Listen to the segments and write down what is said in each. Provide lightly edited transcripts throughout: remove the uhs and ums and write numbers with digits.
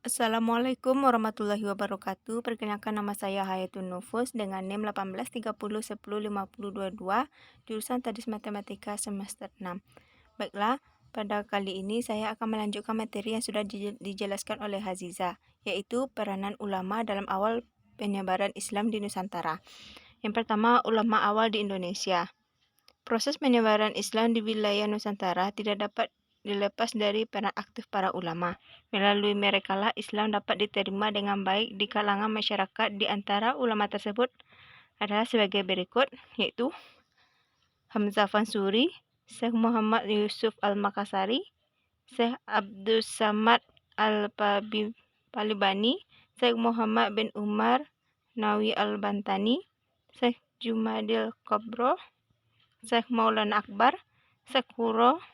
Assalamualaikum warahmatullahi wabarakatuh. Perkenalkan nama saya Hayatun Nufus dengan NIM 1830105022, jurusan Tadis Matematika semester 6. Baiklah, pada kali ini saya akan melanjutkan materi yang sudah dijelaskan oleh Haziza, yaitu peranan ulama dalam awal penyebaran Islam di Nusantara. Yang pertama, ulama awal di Indonesia. Proses penyebaran Islam di wilayah Nusantara tidak dapat dilepas dari peran aktif para ulama. Melalui merekalah Islam dapat diterima dengan baik di kalangan masyarakat. Di antara ulama tersebut adalah sebagai berikut, yaitu Hamzah Fansuri, Syekh Muhammad Yusuf Al-Makassari, Syekh Abdus Samad Al-Palibani, Syekh Muhammad bin Umar Nawi Al-Bantani, Syekh Jumadil Kobro, Syekh Maulana Akbar, Syekh Kuro,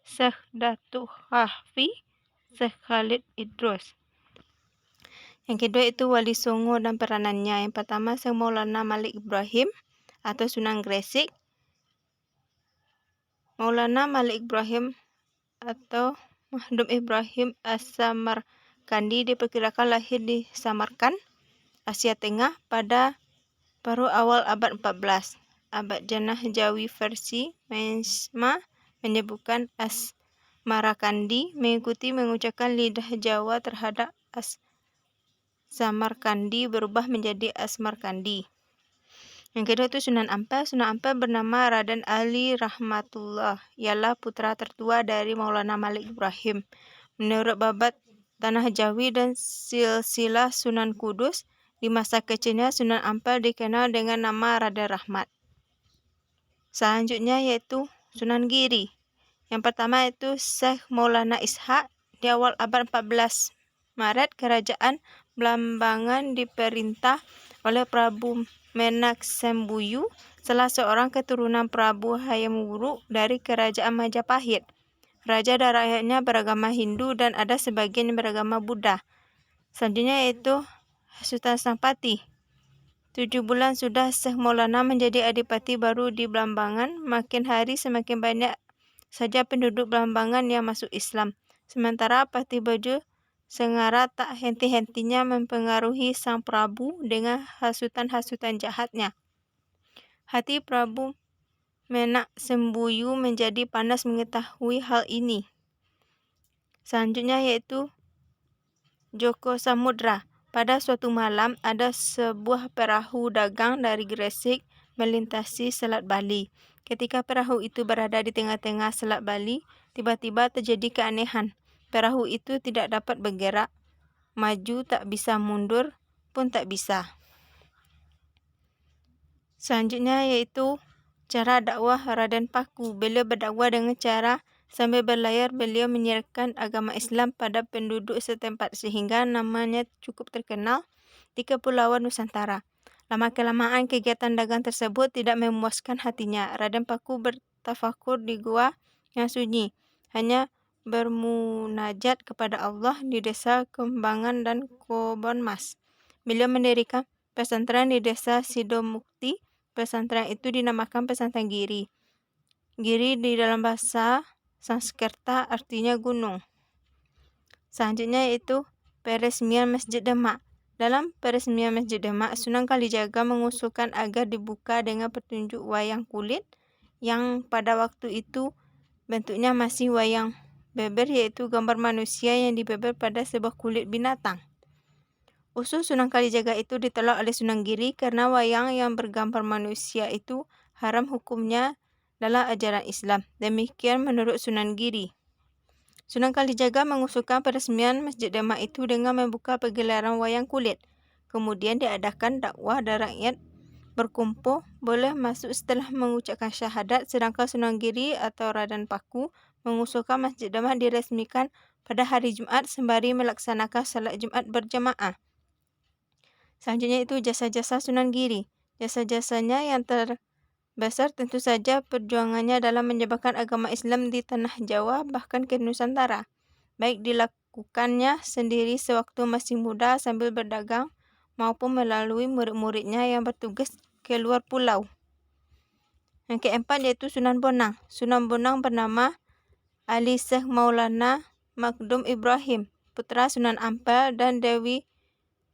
Syekh Datuk Khaffi, Syekh Khalid Idrus. Yang kedua itu Wali Songo dan peranannya. Yang pertama Syekh Maulana Malik Ibrahim atau Sunan Gresik. Maulana Malik Ibrahim atau Mahdum Ibrahim As-Samarkandi diperkirakan lahir di Samarkand, Asia Tengah pada paruh awal abad 14. Abad Janah Jawi versi Mensma menyebutkan Asmarakandi mengikuti mengucapkan lidah Jawa terhadap Samarkandi berubah menjadi Asmarkandi. Yang kedua itu Sunan Ampel. Sunan Ampel bernama Raden Ali Rahmatullah, ialah putra tertua dari Maulana Malik Ibrahim. Menurut babat Tanah Jawi dan silsilah Sunan Kudus, di masa kecilnya Sunan Ampel dikenal dengan nama Raden Rahmat. Selanjutnya yaitu Sunan Giri. Yang pertama itu Syekh Maulana Ishaq. Di awal abad 14 Maret, kerajaan Blambangan diperintah oleh Prabu Menak Sembuyu, salah seorang keturunan Prabu Hayam Wuruk dari kerajaan Majapahit. Raja dan rakyatnya beragama Hindu dan ada sebagian beragama Buddha. Selanjutnya yaitu Sultan Sampati. 7 bulan sudah Syekh Maulana menjadi adipati baru di Blambangan. Makin hari semakin banyak saja penduduk Blambangan yang masuk Islam. Sementara Patih Bojo Sengara tak henti-hentinya mempengaruhi sang Prabu dengan hasutan-hasutan jahatnya. Hati Prabu Menak Sembuyu menjadi panas mengetahui hal ini. Selanjutnya yaitu Joko Samudra. Pada suatu malam, ada sebuah perahu dagang dari Gresik melintasi Selat Bali. Ketika perahu itu berada di tengah-tengah Selat Bali, tiba-tiba terjadi keanehan. Perahu itu tidak dapat bergerak, maju tak bisa, mundur pun tak bisa. Selanjutnya yaitu cara dakwah Raden Paku. Beliau berdakwah dengan cara sambil berlayar beliau menyiarkan agama Islam pada penduduk setempat sehingga namanya cukup terkenal di Kepulauan Nusantara. Lama-kelamaan kegiatan dagang tersebut tidak memuaskan hatinya. Raden Paku bertafakur di gua yang sunyi, hanya bermunajat kepada Allah di desa Kembangan dan Kobonmas. Beliau mendirikan pesantren di desa Sidomukti. Pesantren itu dinamakan pesantren Giri. Giri di dalam bahasa Sanskerta artinya gunung. Selanjutnya yaitu peresmian Masjid Demak. Dalam peresmian Masjid Demak, Sunan Kalijaga mengusulkan agar dibuka dengan petunjuk wayang kulit yang pada waktu itu bentuknya masih wayang beber, yaitu gambar manusia yang dibeber pada sebuah kulit binatang. Usul Sunan Kalijaga itu ditolak oleh Sunan Giri karena wayang yang bergambar manusia itu haram hukumnya dalam ajaran Islam. Demikian menurut Sunan Giri. Sunan Kalijaga mengusulkan peresmian Masjid Demak itu dengan membuka pegelaran wayang kulit. Kemudian diadakan dakwah dan rakyat berkumpul boleh masuk setelah mengucapkan syahadat, sedangkan Sunan Giri atau Raden Paku mengusulkan Masjid Demak diresmikan pada hari Jumat sembari melaksanakan salat Jumat berjamaah. Selanjutnya itu jasa-jasa Sunan Giri. Jasa-jasanya yang terbesar tentu saja perjuangannya dalam menyebarkan agama Islam di tanah Jawa bahkan ke Nusantara. Baik dilakukannya sendiri sewaktu masih muda sambil berdagang maupun melalui murid-muridnya yang bertugas ke luar pulau. Yang keempat yaitu Sunan Bonang. Sunan Bonang bernama Ali Syekh Maulana Makdum Ibrahim. putra Sunan Ampel dan Dewi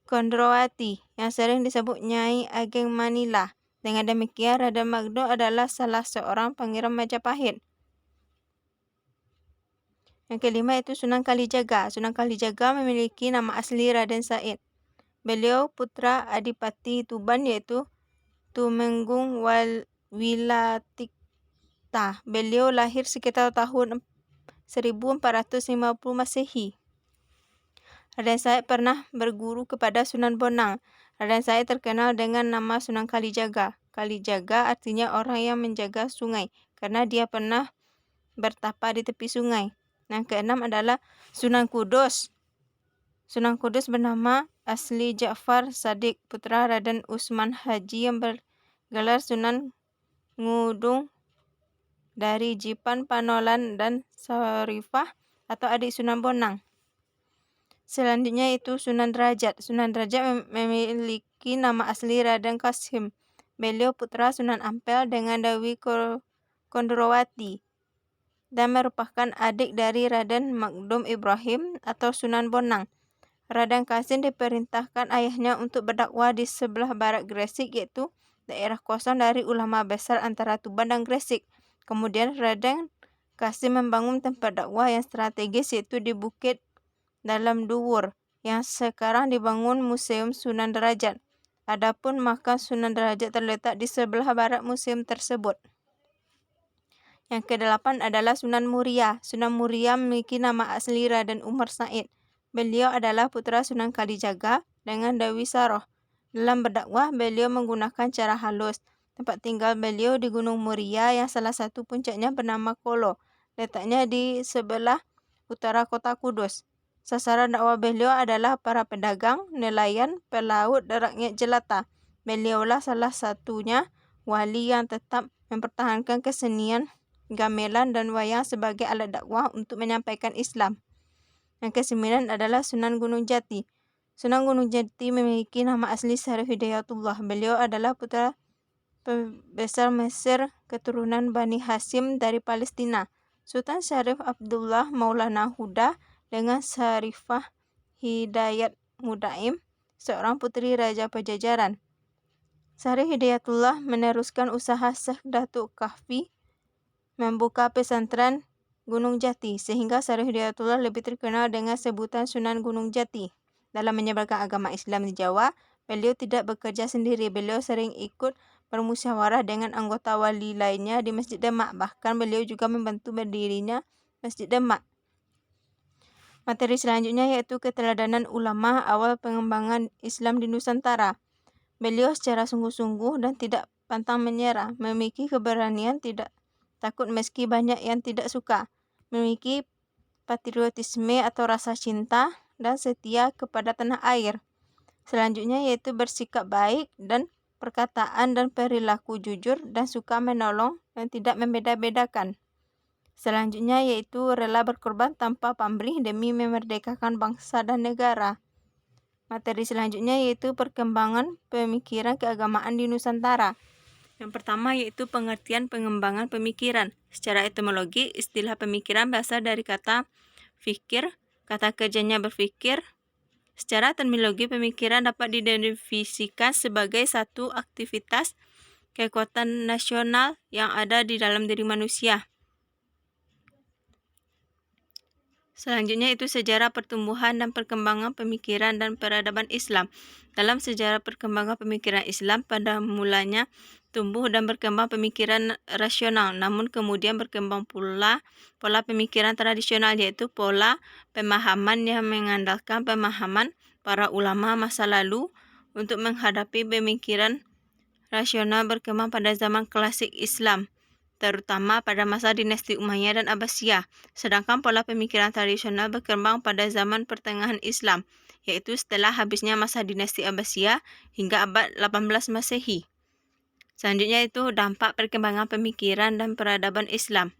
Kondrowati yang sering disebut Nyai Ageng Manila. Dengan demikian, Raden Magdo adalah salah seorang pengirim Majapahit. Yang kelima itu Sunan Kalijaga. Sunan Kalijaga memiliki nama asli Raden Said. Beliau putra Adipati Tuban yaitu Tumenggung Wilatikta. Beliau lahir sekitar tahun 1450 Masehi. Raden Said pernah berguru kepada Sunan Bonang. Raden Said terkenal dengan nama Sunan Kalijaga. Kalijaga artinya orang yang menjaga sungai, karena dia pernah bertapa di tepi sungai. Yang keenam adalah Sunan Kudus. Sunan Kudus bernama asli Ja'far Shadiq, putra Raden Usman Haji yang bergelar Sunan Ngudung dari Jipan Panolan dan Sarifah atau adik Sunan Bonang. Selanjutnya itu Sunan Derajat. Sunan Derajat memiliki nama asli Raden Kasim. Beliau putra Sunan Ampel dengan Dewi Kondrowati dan merupakan adik dari Raden Magdum Ibrahim atau Sunan Bonang. Raden Kasim diperintahkan ayahnya untuk berdakwah di sebelah barat Gresik, yaitu daerah kosong dari ulama besar antara Tuban dan Gresik. Kemudian Raden Kasim membangun tempat dakwah yang strategis yaitu di Bukit Dalam Duwur yang sekarang dibangun Museum Sunan Derajat. Adapun makam Sunan Derajat terletak di sebelah barat museum tersebut. Yang kedelapan adalah Sunan Muria. Sunan Muria memiliki nama asli Raden Umar Said. Beliau adalah putra Sunan Kalijaga dengan Dewi Saroh. Dalam berdakwah, beliau menggunakan cara halus. Tempat tinggal beliau di Gunung Muria yang salah satu puncaknya bernama Kolo. Letaknya di sebelah utara kota Kudus. Sasaran dakwah beliau adalah para pedagang, nelayan, pelaut, dan rakyat jelata. Beliaulah salah satunya wali yang tetap mempertahankan kesenian gamelan dan wayang sebagai alat dakwah untuk menyampaikan Islam. Yang kesembilan adalah Sunan Gunung Jati. Sunan Gunung Jati memiliki nama asli Syarif Hidayatullah. Beliau adalah putra pembesar Mesir keturunan Bani Hashim dari Palestina. Sultan Syarif Abdullah Maulana Huda dengan Syarifah Hidayat Mudaim, seorang putri Raja Pajajaran. Syarif Hidayatullah meneruskan usaha Syekh Datuk Kahfi membuka pesantren Gunung Jati, sehingga Syarif Hidayatullah lebih terkenal dengan sebutan Sunan Gunung Jati. Dalam menyebarkan agama Islam di Jawa, beliau tidak bekerja sendiri. Beliau sering ikut bermusyawarah dengan anggota wali lainnya di Masjid Demak. Bahkan beliau juga membantu berdirinya Masjid Demak. Materi selanjutnya yaitu keteladanan ulama awal pengembangan Islam di Nusantara. Beliau secara sungguh-sungguh dan tidak pantang menyerah, memiliki keberanian, tidak takut meski banyak yang tidak suka, memiliki patriotisme atau rasa cinta dan setia kepada tanah air. Selanjutnya yaitu bersikap baik dan perkataan dan perilaku jujur dan suka menolong dan tidak membeda-bedakan. Selanjutnya yaitu rela berkorban tanpa pamrih demi memerdekakan bangsa dan negara. Materi selanjutnya yaitu perkembangan pemikiran keagamaan di Nusantara. Yang pertama yaitu pengertian pengembangan pemikiran. Secara etimologi, istilah pemikiran berasal dari kata fikir, kata kerjanya berfikir. Secara terminologi, pemikiran dapat didefinisikan sebagai satu aktivitas kekuatan nasional yang ada di dalam diri manusia. Selanjutnya itu sejarah pertumbuhan dan perkembangan pemikiran dan peradaban Islam. Dalam sejarah perkembangan pemikiran Islam, pada mulanya tumbuh dan berkembang pemikiran rasional, namun kemudian berkembang pula pola pemikiran tradisional, yaitu pola pemahaman yang mengandalkan pemahaman para ulama masa lalu untuk menghadapi pemikiran rasional berkembang pada zaman klasik Islam, terutama pada masa dinasti Umayyah dan Abbasiyah. Sedangkan pola pemikiran tradisional berkembang pada zaman pertengahan Islam, yaitu setelah habisnya masa dinasti Abbasiyah hingga abad 18 Masehi. Selanjutnya itu dampak perkembangan pemikiran dan peradaban Islam.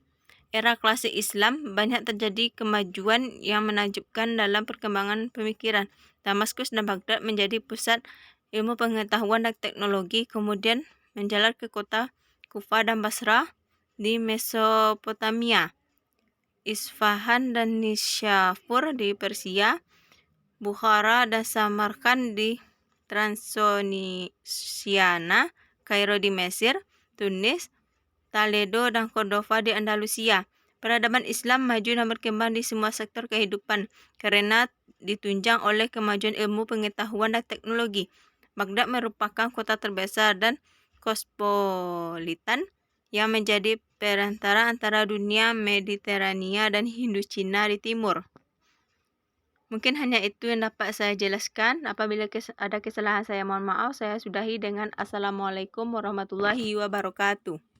Era klasik Islam banyak terjadi kemajuan yang menakjubkan dalam perkembangan pemikiran. Damaskus dan Baghdad menjadi pusat ilmu pengetahuan dan teknologi, kemudian menjalar ke kota Kufah dan Basrah di Mesopotamia. Isfahan dan Nishapur di Persia, Bukhara dan Samarkand di Transonisiana, Kairo di Mesir, Tunis, Toledo dan Cordova di Andalusia. Peradaban Islam maju dan berkembang di semua sektor kehidupan karena ditunjang oleh kemajuan ilmu pengetahuan dan teknologi. Baghdad merupakan kota terbesar dan kosmopolitan yang menjadi perantara antara dunia Mediterania dan Hindu-Cina di timur. Mungkin hanya itu yang dapat saya jelaskan. Apabila ada kesalahan saya mohon maaf. Saya sudahi dengan Assalamualaikum warahmatullahi wabarakatuh.